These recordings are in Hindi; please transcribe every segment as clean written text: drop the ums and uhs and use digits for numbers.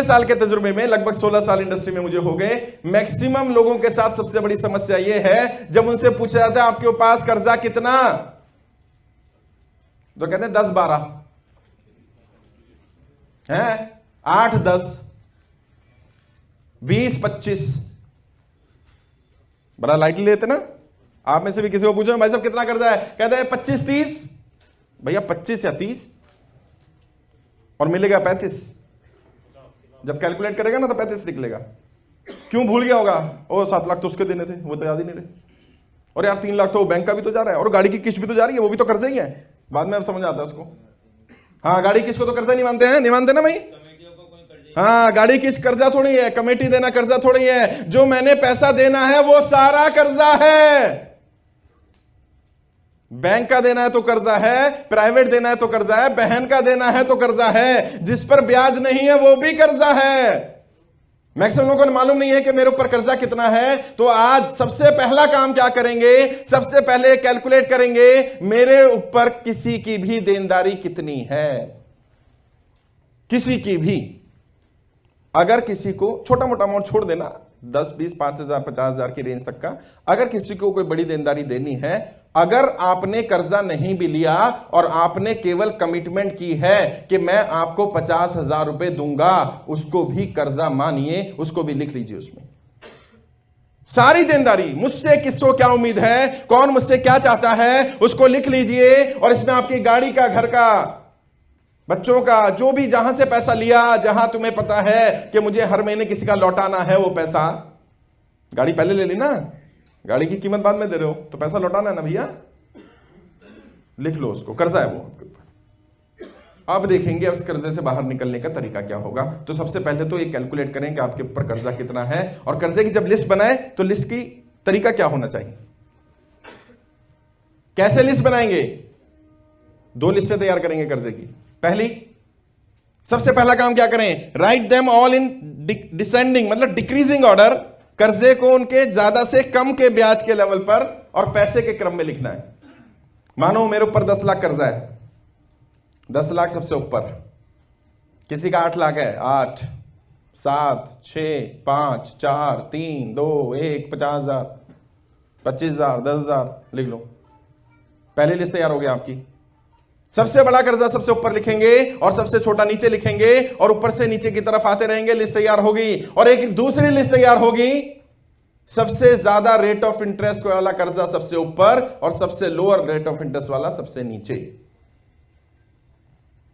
साल के तजुर्बे में लगभग 16 साल इंडस्ट्री में मुझे हो गए, मैक्सिमम लोगों के साथ सबसे बड़ी समस्या यह है जब उनसे पूछा जाता है आपके पास कर्जा कितना, तो कहते हैं 10-12 है, 8-10, 20-25, बड़ा लाइटली लेते ना। आप में से भी किसी को पूछो भाई साहब कितना कर्जा है, कहते हैं 25-30, भैया 25 या 30 और मिलेगा 35, जब कैलकुलेट करेगा ना तो 35 निकलेगा। क्यों भूल गया होगा, ओ 7 लाख तो उसके देने थे, वो तो याद ही नहीं रहे, और यार 3 लाख तो बैंक का भी तो जा रहा है, और गाड़ी की किस्त भी तो जा रही है, वो भी तो कर्जा ही है। बाद में अब समझ आता है उसको, हाँ गाड़ी किस्त को तो कर्जा नहीं मानते हैं, नहीं मानते ना भाई, हाँ गाड़ी किस्त कर्जा थोड़ी है, कमेटी देना कर्जा थोड़ी है, जो मैंने पैसा देना है वो सारा कर्जा है। बैंक का देना है तो कर्जा है, प्राइवेट देना है तो कर्जा है, बहन का देना है तो कर्जा है, जिस पर ब्याज नहीं है वो भी कर्जा है। मैक्सिमम लोगों को मालूम नहीं है कि मेरे ऊपर कर्जा कितना है। तो आज सबसे पहला काम क्या करेंगे, सबसे पहले कैलकुलेट करेंगे मेरे ऊपर किसी की भी देनदारी कितनी है। किसी की भी, अगर किसी को छोटा मोटा अमाउंट छोड़ देना, 10, 20, 5,000, 50,000 की रेंज तक का, अगर किसी को कोई बड़ी देनदारी देनी है, अगर आपने कर्जा नहीं भी लिया और आपने केवल कमिटमेंट की है कि मैं आपको 50,000 रुपए दूंगा, उसको भी कर्जा मानिए, उसको भी लिख लीजिए। उसमें सारी देनदारी, मुझसे किसको क्या उम्मीद है, कौन मुझसे क्या चाहता है, उसको लिख लीजिए। और इसमें आपकी गाड़ी का, घर का, बच्चों का, जो भी जहां से पैसा लिया, जहां तुम्हें पता है कि मुझे हर महीने किसी का लौटाना है वो पैसा, गाड़ी पहले ले ली ना, गाड़ी की कीमत बाद में दे रहे हो तो पैसा लौटाना है ना भैया, लिख लो उसको, कर्जा है वो आपके ऊपर। अब देखेंगे अब इस कर्जे से बाहर निकलने का तरीका क्या होगा। तो सबसे पहले तो ये कैलकुलेट करें कि आपके ऊपर कर्जा कितना है, और कर्जे की जब लिस्ट बनाए तो लिस्ट की तरीका क्या होना चाहिए। कैसे लिस्ट बनाएंगे, 2 लिस्टें तैयार करेंगे कर्जे की। पहली, सबसे पहला काम क्या करें, write them all in descending, मतलब डिक्रीजिंग ऑर्डर, कर्जे को उनके ज्यादा से कम के ब्याज के लेवल पर और पैसे के क्रम में लिखना है। मानो मेरे ऊपर 10 लाख कर्जा है, 10 लाख सबसे ऊपर, किसी का 8 लाख है, 8, 7, 6, 5, 4, 3, 2, 1, 50,000, 25,000, 10,000 लिख लो। पहली लिस्ट तैयार हो गई आपकी। सबसे बड़ा कर्जा सबसे ऊपर लिखेंगे और सबसे छोटा नीचे लिखेंगे, और ऊपर से नीचे की तरफ आते रहेंगे, लिस्ट तैयार होगी। और एक दूसरी लिस्ट तैयार होगी, सबसे ज्यादा रेट ऑफ इंटरेस्ट वाला कर्जा सबसे ऊपर और सबसे लोअर रेट ऑफ इंटरेस्ट वाला सबसे नीचे।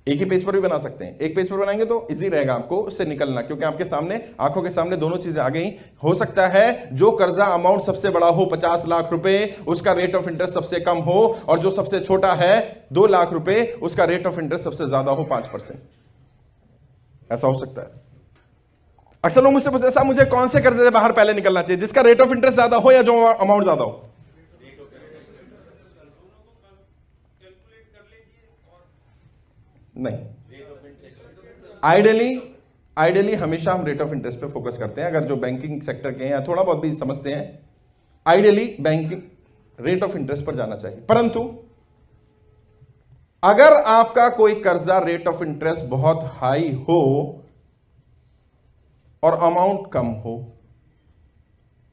एक ही पेज पर भी बना सकते हैं, एक पेज पर बनाएंगे तो इजी रहेगा आपको उससे निकलना, क्योंकि आपके सामने, आंखों के सामने दोनों चीजें आ गई। हो सकता है जो कर्जा अमाउंट सबसे बड़ा हो 50 लाख रुपए, उसका रेट ऑफ इंटरेस्ट सबसे कम हो, और जो सबसे छोटा है 2 लाख रुपए, उसका रेट ऑफ इंटरेस्ट सबसे ज्यादा हो 5%। ऐसा हो सकता है। अक्सर लोग मुझसे पूछते हैं साहब मुझे कौन से कर्जे से बाहर पहले निकलना चाहिए, जिसका रेट ऑफ इंटरेस्ट ज्यादा हो या जो अमाउंट ज्यादा हो। नहीं, आइडियली हमेशा हम रेट ऑफ इंटरेस्ट पे फोकस करते हैं। अगर जो बैंकिंग सेक्टर के हैं या थोड़ा बहुत भी समझते हैं, ideally banking rate of interest पर जाना चाहिए। परंतु अगर आपका कोई कर्जा रेट ऑफ इंटरेस्ट बहुत हाई हो और अमाउंट कम हो,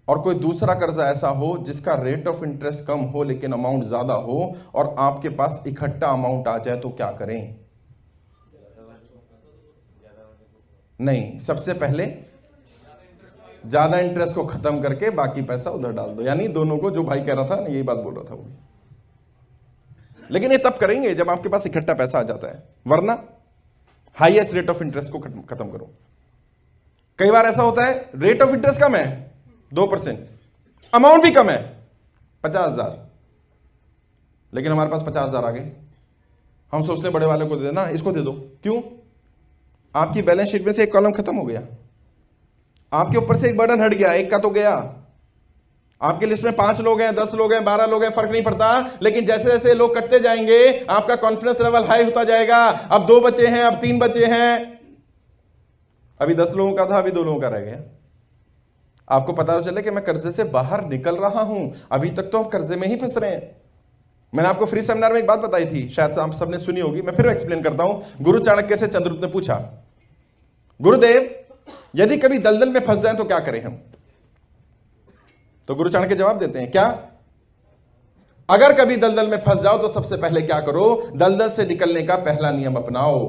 और कोई दूसरा कर्जा ऐसा हो जिसका रेट ऑफ इंटरेस्ट कम हो लेकिन अमाउंट ज्यादा हो, और आपके पास इकट्ठा अमाउंट आ जाए, तो क्या करें। नहीं, सबसे पहले ज्यादा इंटरेस्ट को खत्म करके बाकी पैसा उधर डाल दो। यानी दोनों को, जो भाई कह रहा था ना, यही बात बोल रहा था वो। लेकिन ये तब करेंगे जब आपके पास इकट्ठा पैसा आ जाता है, वरना हाईएस्ट रेट ऑफ इंटरेस्ट को खत्म करो। कई बार ऐसा होता है रेट ऑफ इंटरेस्ट कम है 2%, अमाउंट भी कम है 50,000, लेकिन हमारे पास 50,000 आ गए। हम सोचते हैं बड़े वाले को दे देना, इसको दे दो। क्यों? आपकी बैलेंस शीट में से एक कॉलम खत्म हो गया, आपके ऊपर से एक बर्डन हट गया, एक का तो गया। आपकी लिस्ट में 5 लोग हैं, 10 लोग हैं, 12 लोग हैं, फर्क नहीं पड़ता। लेकिन जैसे जैसे लोग कटते जाएंगे आपका कॉन्फिडेंस लेवल हाई होता जाएगा। अब 2 बचे हैं, अब 3 बचे हैं, अभी 10 लोगों का था, अभी 2 लोगों का रह गया। आपको पता तो चले कि मैं कर्जे से बाहर निकल रहा हूं, अभी तक तो हम कर्जे में ही फंस रहे हैं। मैंने आपको फ्री सेमिनार में एक बात बताई थी, शायद आप सबने सुनी होगी, मैं फिर एक्सप्लेन करता हूं। गुरु चाणक्य से चंद्रगुप्त ने पूछा, गुरुदेव यदि कभी दलदल में फंस जाए तो क्या करें हम? तो गुरु चाणक्य जवाब देते हैं, क्या? अगर कभी दलदल में फंस जाओ तो सबसे पहले क्या करो? दलदल से निकलने का पहला नियम अपनाओ।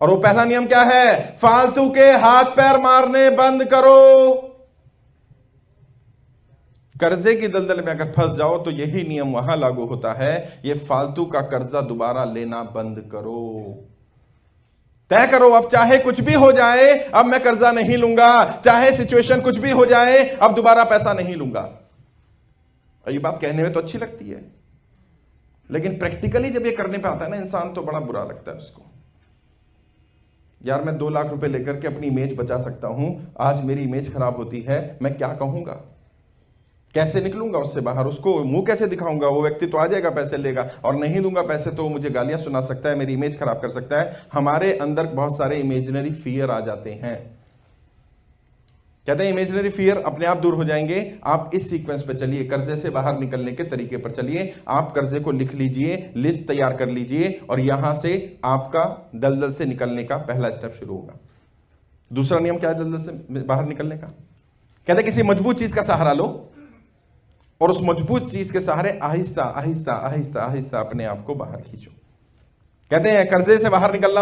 और वो पहला नियम क्या है? फालतू के हाथ पैर मारने बंद करो। कर्जे की दलदल में अगर फंस जाओ तो यही नियम वहां लागू होता है। ये फालतू का कर्जा दोबारा लेना बंद करो। तय करो, अब चाहे कुछ भी हो जाए, अब मैं कर्जा नहीं लूंगा। चाहे सिचुएशन कुछ भी हो जाए, अब दोबारा पैसा नहीं लूंगा। और ये बात कहने में तो अच्छी लगती है, लेकिन प्रैक्टिकली जब ये करने पे आता है ना इंसान, तो बड़ा बुरा लगता है उसको। यार मैं 2 लाख रुपए लेकर के अपनी इमेज बचा सकता हूं, आज मेरी इमेज खराब होती है, मैं क्या कहूंगा? कैसे निकलूंगा उससे बाहर? उसको मुंह कैसे दिखाऊंगा? वो व्यक्ति तो आ जाएगा, पैसे लेगा, और नहीं दूंगा पैसे तो मुझे गालियां सुना सकता है, मेरी इमेज खराब कर सकता है। हमारे अंदर बहुत सारे इमेजिनरी फियर आ जाते हैं। कहते हैं इमेजिनरी फियर अपने आप दूर हो जाएंगे। आप इस सीक्वेंस पे चलिए, कर्जे से बाहर निकलने के तरीके पर चलिए। आप कर्जे को लिख लीजिए, लिस्ट तैयार कर लीजिए, और यहां से आपका दलदल से निकलने का पहला स्टेप शुरू होगा। दूसरा नियम क्या है दलदल से बाहर निकलने का? कहते हैं किसी मजबूत चीज का सहारा लो, और उस मजबूत चीज के सहारे आहिस्ता आहिस्ता आहिस्ता आहिस्ता अपने आप को बाहर खींचो। कहते हैं कर्जे से बाहर निकलना